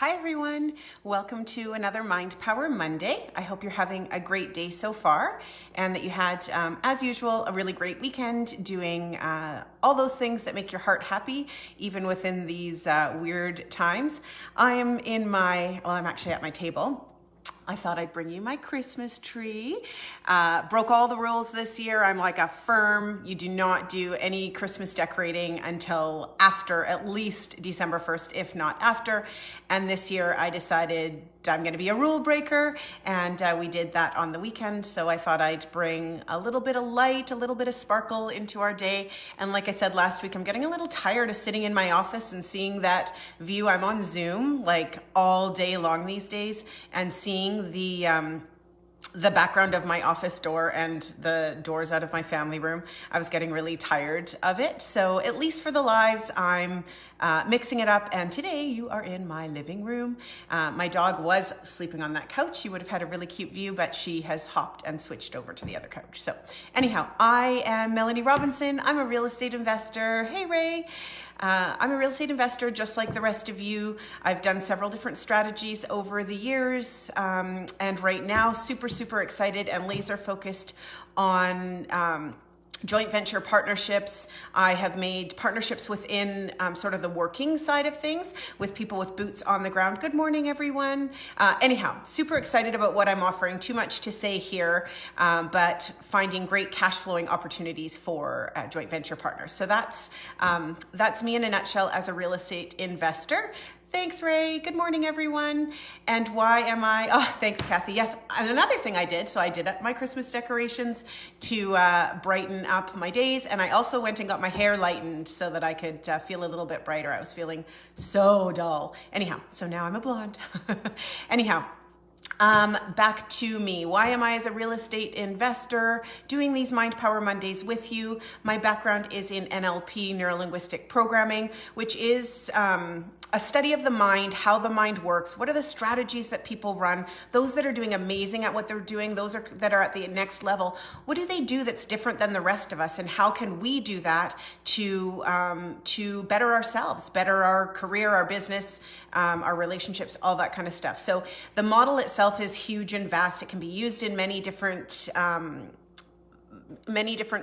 Hi everyone, welcome to another Mind Power Monday. I hope you're having a great day so far and that you had, as usual, a really great weekend doing all those things that make your heart happy, even within these weird times. I'm actually at my table. I thought I'd bring you my Christmas tree. Broke all the rules this year. I'm like a firm, you do not do any Christmas decorating until after at least December 1st, if not after. And this year I decided I'm gonna be a rule breaker, and we did that on the weekend. So I thought I'd bring a little bit of light, a little bit of sparkle into our day. And like I said last week, I'm getting a little tired of sitting in my office and seeing that view. I'm on Zoom like all day long these days, and seeing the background of my office door and the doors out of my family room. I was getting really tired of it. So at least for the lives, I'm mixing it up. And today you are in my living room. My dog was sleeping on that couch. You would have had a really cute view, but she has hopped and switched over to the other couch. So anyhow, I am Melanie Robinson. I'm a real estate investor. Hey, Ray. I'm a real estate investor just like the rest of you. I've done several different strategies over the years, and right now super excited and laser focused on joint venture partnerships. I have made partnerships within sort of the working side of things with people with boots on the ground. Good morning, everyone. Anyhow, super excited about what I'm offering. Too much to say here, but finding great cash flowing opportunities for joint venture partners. So that's me in a nutshell as a real estate investor. Thanks, Ray. Good morning, everyone. And why am I? Oh, thanks, Kathy. Yes, and another thing I did, so I did my Christmas decorations to brighten up my days, and I also went and got my hair lightened so that I could feel a little bit brighter. I was feeling so dull. Anyhow, so now I'm a blonde. Anyhow. Back to me. Why am I as a real estate investor doing these Mind Power Mondays with you? My background is in NLP, neuro-linguistic programming, which is a study of the mind, how the mind works. What are the strategies that people run? Those that are doing amazing at what they're doing, that are at the next level. What do they do that's different than the rest of us? And how can we do that to better ourselves, better our career, our business, our relationships, all that kind of stuff. So the model itself is huge and vast. It can be used in many different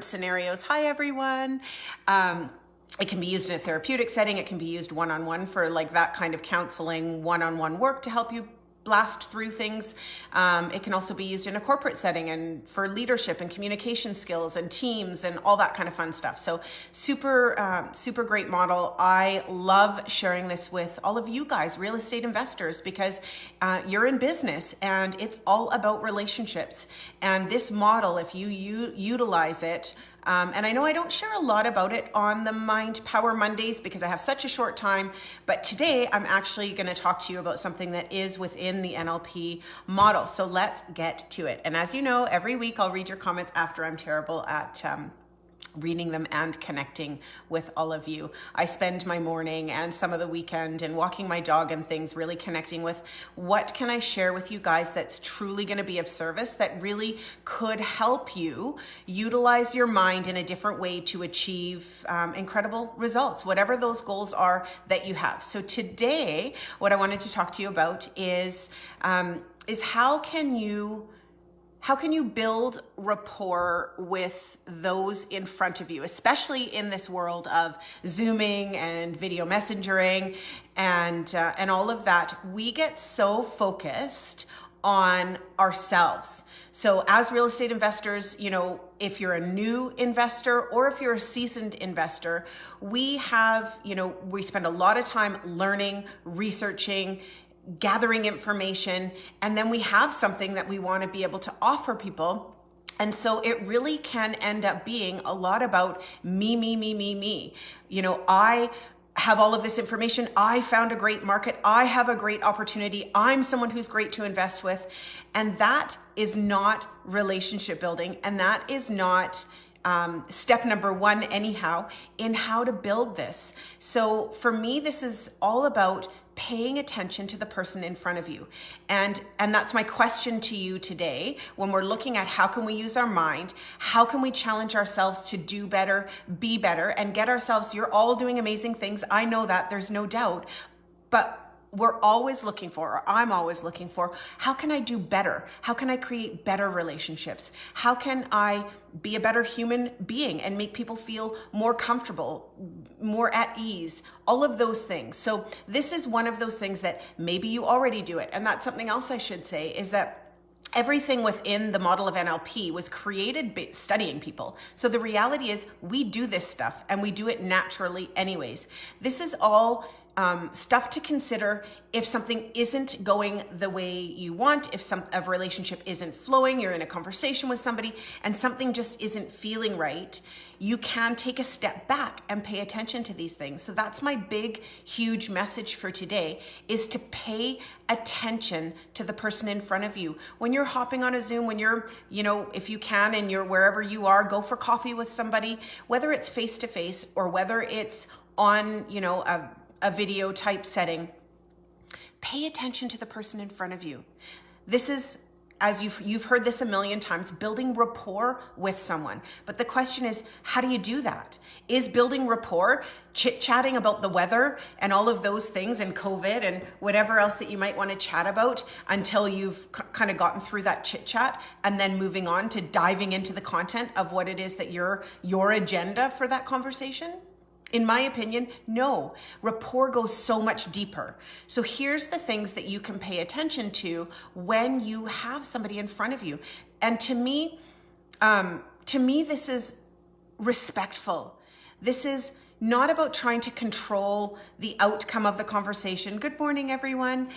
scenarios. Hi, everyone. It can be used in a therapeutic setting. It can be used one-on-one for like that kind of counseling, one-on-one work to help you blast through things. It can also be used in a corporate setting and for leadership and communication skills and teams and all that kind of fun stuff. So super great model. I love sharing this with all of you guys, real estate investors, because you're in business and it's all about relationships. And this model, if you utilize it, and I know I don't share a lot about it on the Mind Power Mondays because I have such a short time, but today I'm actually going to talk to you about something that is within the NLP model. So let's get to it. And as you know, every week I'll read your comments after. I'm terrible at reading them and connecting with all of you. I spend my morning and some of the weekend and walking my dog and things, really connecting with what can I share with you guys that's truly going to be of service, that really could help you utilize your mind in a different way to achieve incredible results, whatever those goals are that you have. So today, what I wanted to talk to you about is how can you build rapport with those in front of you, especially in this world of Zooming and video messengering and all of that? We get so focused on ourselves. So as real estate investors, if you're a new investor or if you're a seasoned investor, we spend a lot of time learning, researching, gathering information, and then we have something that we want to be able to offer people. And so it really can end up being a lot about me. I have all of this information. I found a great market. I have a great opportunity. I'm someone who's great to invest with. And that is not relationship building. And that is not step number one anyhow in how to build this. So for me, this is all about paying attention to the person in front of you. And that's my question to you today. When we're looking at how can we use our mind, how can we challenge ourselves to do better, be better, and get ourselves, you're all doing amazing things. I know that, there's no doubt. But we're always looking for, or I'm always looking for, how can I do better? How can I create better relationships? How can I be a better human being and make people feel more comfortable, more at ease, all of those things. So this is one of those things that maybe you already do it. And that's something else I should say, is that everything within the model of NLP was created studying people. So the reality is we do this stuff and we do it naturally anyways. This is all stuff to consider if something isn't going the way you want, if a relationship isn't flowing, you're in a conversation with somebody and something just isn't feeling right. You can take a step back and pay attention to these things. So that's my big, huge message for today, is to pay attention to the person in front of you. When you're hopping on a Zoom, when you're, if you can, and you're wherever you are, go for coffee with somebody, whether it's face-to-face or whether it's on, a video type setting, pay attention to the person in front of you. This is, as you've heard this a million times, building rapport with someone. But the question is, how do you do that? Is building rapport chit-chatting about the weather and all of those things and COVID and whatever else that you might want to chat about until you've kind of gotten through that chit-chat, and then moving on to diving into the content of what it is that your agenda for that conversation? In my opinion, no. Rapport goes so much deeper. So here's the things that you can pay attention to when you have somebody in front of you. And to me, this is respectful. This is not about trying to control the outcome of the conversation. Good morning, everyone.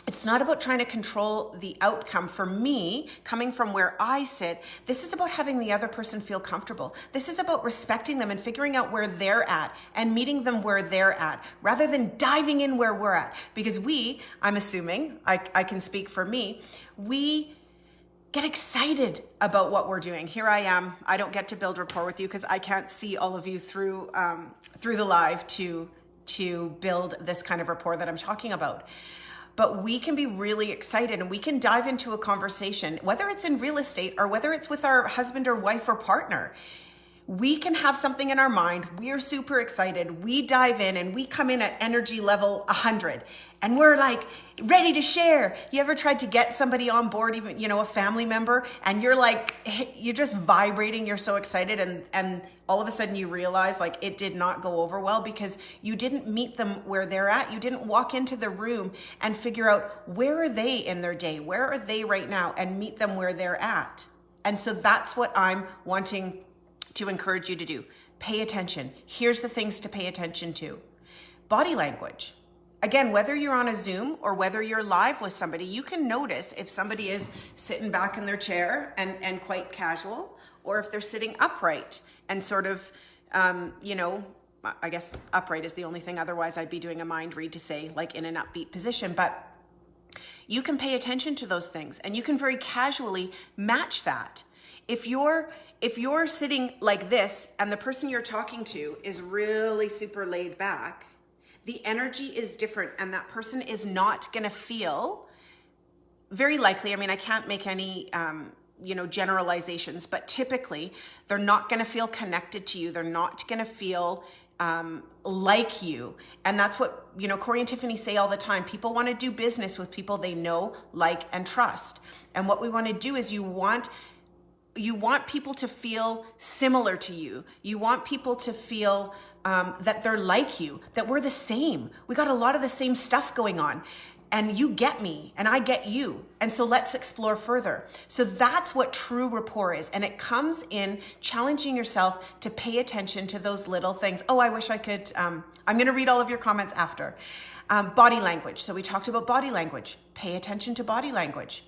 It's not about trying to control the outcome. For me, coming from where I sit, this is about having the other person feel comfortable. This is about respecting them and figuring out where they're at and meeting them where they're at, rather than diving in where we're at. Because I'm assuming, I can speak for me, we get excited about what we're doing. Here I am. I don't get to build rapport with you because I can't see all of you through the live to build this kind of rapport that I'm talking about. But we can be really excited and we can dive into a conversation, whether it's in real estate or whether it's with our husband or wife or partner. We can have something in our mind. We're super excited. We dive in and we come in at energy level 100 and we're like ready to share. You ever tried to get somebody on board, even, a family member, and you're like, you're just vibrating. You're so excited. And all of a sudden you realize like it did not go over well because you didn't meet them where they're at. You didn't walk into the room and figure out where are they in their day? Where are they right now? And meet them where they're at. And so that's what I'm wanting to encourage you to do. Pay attention. Here's the things to pay attention to. Body language. Again, whether you're on a Zoom or whether you're live with somebody, you can notice if somebody is sitting back in their chair and quite casual, or if they're sitting upright and sort of, I guess upright is the only thing. Otherwise, I'd be doing a mind read to say like in an upbeat position. But you can pay attention to those things and you can very casually match that. If you're sitting like this and the person you're talking to is really super laid back, the energy is different and that person is not going to feel, very likely, I can't make any, generalizations, but typically they're not going to feel connected to you. They're not going to feel like you. And that's what, Corey and Tiffany say all the time. People want to do business with people they know, like, and trust. And what we want to do is you want people to feel similar to you. You want people to feel that they're like you, that we're the same. We got a lot of the same stuff going on. And you get me, and I get you. And so let's explore further. So that's what true rapport is. And it comes in challenging yourself to pay attention to those little things. Oh, I wish I could. I'm going to read all of your comments after. Body language. So we talked about body language. Pay attention to body language.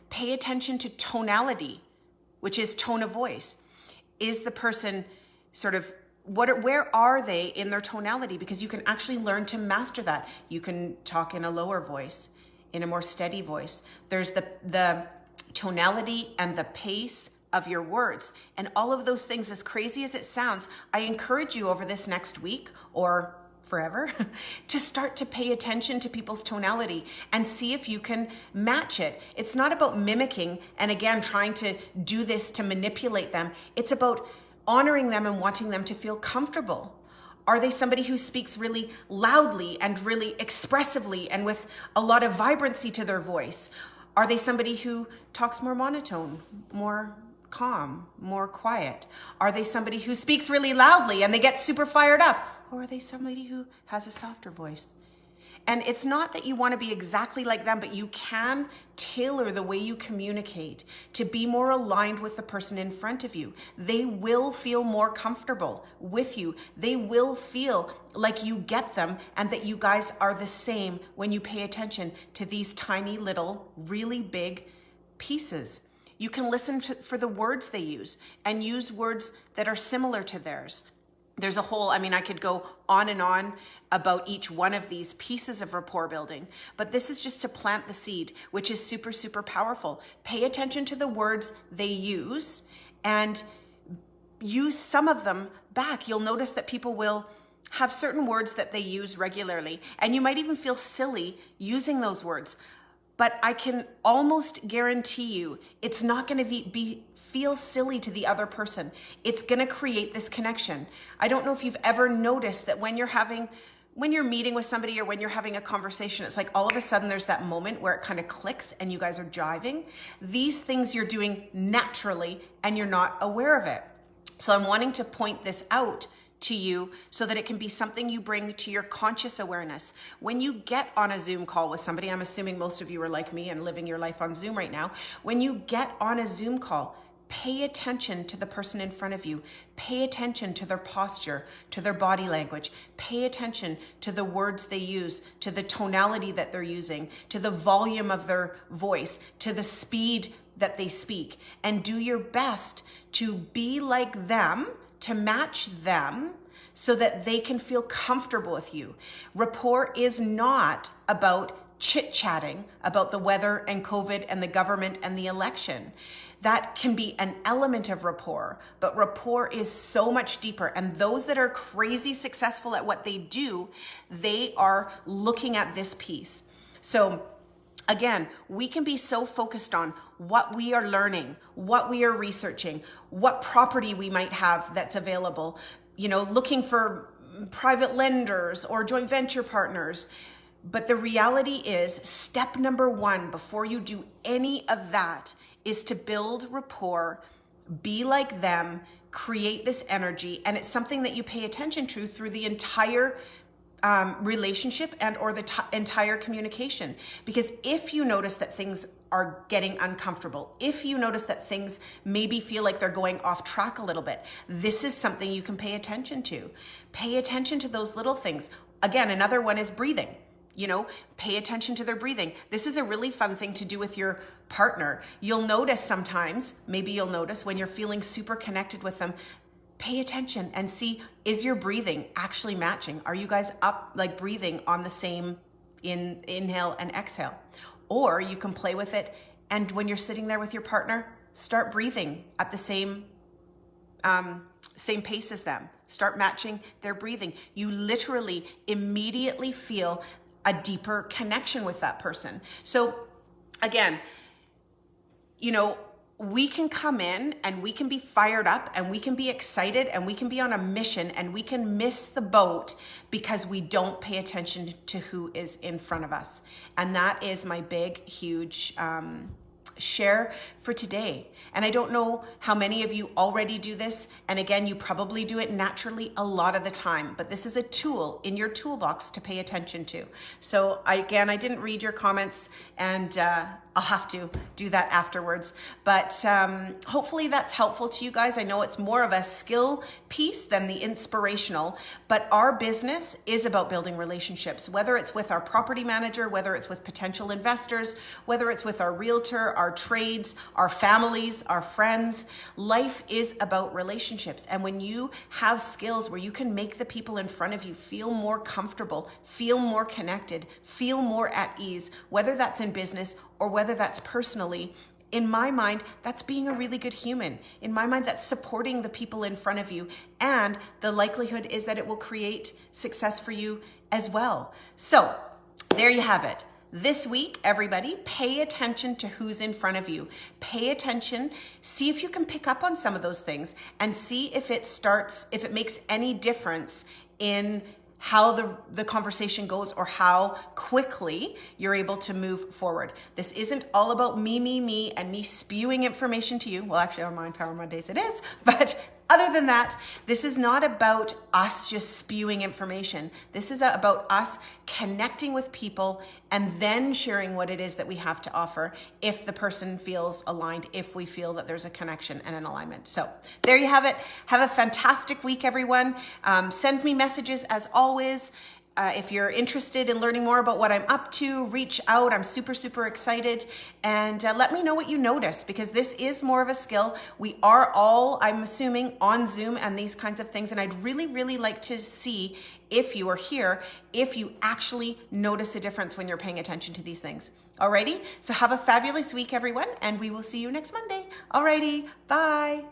Pay attention to tonality, which is tone of voice. Is the person sort of, where are they in their tonality? Because you can actually learn to master that. You can talk in a lower voice, in a more steady voice. There's the tonality and the pace of your words. And all of those things, as crazy as it sounds, I encourage you over this next week or forever to start to pay attention to people's tonality and see if you can match it. It's not about mimicking and again trying to do this to manipulate them. It's about honoring them and wanting them to feel comfortable. Are they somebody who speaks really loudly and really expressively and with a lot of vibrancy to their voice? Are they somebody who talks more monotone, more calm, more quiet? Are they somebody who speaks really loudly and they get super fired up? Or are they somebody who has a softer voice? And it's not that you want to be exactly like them, but you can tailor the way you communicate to be more aligned with the person in front of you. They will feel more comfortable with you. They will feel like you get them and that you guys are the same when you pay attention to these tiny little, really big pieces. You can listen for the words they use and use words that are similar to theirs. There's a whole, I could go on and on about each one of these pieces of rapport building, but this is just to plant the seed, which is super, super powerful. Pay attention to the words they use and use some of them back. You'll notice that people will have certain words that they use regularly, and you might even feel silly using those words. But I can almost guarantee you it's not going to feel silly to the other person. It's going to create this connection. I don't know if you've ever noticed that when you're meeting with somebody or when you're having a conversation, it's like all of a sudden there's that moment where it kind of clicks and you guys are jiving. These things you're doing naturally and you're not aware of it. So I'm wanting to point this out to you so that it can be something you bring to your conscious awareness. When you get on a Zoom call with somebody, I'm assuming most of you are like me and living your life on Zoom right now. When you get on a Zoom call, pay attention to the person in front of you. Pay attention to their posture, to their body language. Pay attention to the words they use, to the tonality that they're using, to the volume of their voice, to the speed that they speak. And do your best to be like them, to match them so that they can feel comfortable with you. Rapport is not about chit-chatting about the weather and COVID and the government and the election. That can be an element of rapport, but rapport is so much deeper. And those that are crazy successful at what they do, they are looking at this piece. So again, we can be so focused on what we are learning, what we are researching, what property we might have that's available, looking for private lenders or joint venture partners. But the reality is, step number one before you do any of that is to build rapport, be like them, create this energy. And it's something that you pay attention to through the entire relationship and or the entire communication. Because if you notice that things are getting uncomfortable, if you notice that things maybe feel like they're going off track a little bit, this is something you can pay attention to. Pay attention to those little things. Again, another one is breathing. Pay attention to their breathing. This is a really fun thing to do with your partner. You'll notice sometimes, maybe you'll notice when you're feeling super connected with them, pay attention and see, is your breathing actually matching? Are you guys up, like breathing on the same inhale and exhale? Or you can play with it, and when you're sitting there with your partner, start breathing at the same pace as them. Start matching their breathing. You literally immediately feel a deeper connection with that person. So again, we can come in and we can be fired up and we can be excited and we can be on a mission and we can miss the boat because we don't pay attention to who is in front of us. And that is my big, huge share for today. And I don't know how many of you already do this. And again, you probably do it naturally a lot of the time, but this is a tool in your toolbox to pay attention to. So I didn't read your comments, and I'll have to do that afterwards. But hopefully that's helpful to you guys. I know it's more of a skill piece than the inspirational, but our business is about building relationships, whether it's with our property manager, whether it's with potential investors, whether it's with our realtor, our trades, our families, our friends. Life is about relationships. And when you have skills where you can make the people in front of you feel more comfortable, feel more connected, feel more at ease, whether that's in business or whether that's personally, in my mind, that's being a really good human. In my mind, that's supporting the people in front of you. And the likelihood is that it will create success for you as well. So there you have it. This week, everybody, pay attention to who's in front of you. Pay attention, see if you can pick up on some of those things and see if it makes any difference in how the conversation goes or how quickly you're able to move forward. This isn't all about me, and me spewing information to you. Well, actually on Mind Power Mondays it is, but other than that, this is not about us just spewing information. This is about us connecting with people and then sharing what it is that we have to offer if the person feels aligned, if we feel that there's a connection and an alignment. So there you have it. Have a fantastic week, everyone. Send me messages as always. If you're interested in learning more about what I'm up to, reach out. I'm super, super excited. And let me know what you notice, because this is more of a skill. We are all, I'm assuming, on Zoom and these kinds of things. And I'd really, really like to see, if you are here, if you actually notice a difference when you're paying attention to these things. Alrighty? So have a fabulous week, everyone. And we will see you next Monday. Alrighty. Bye.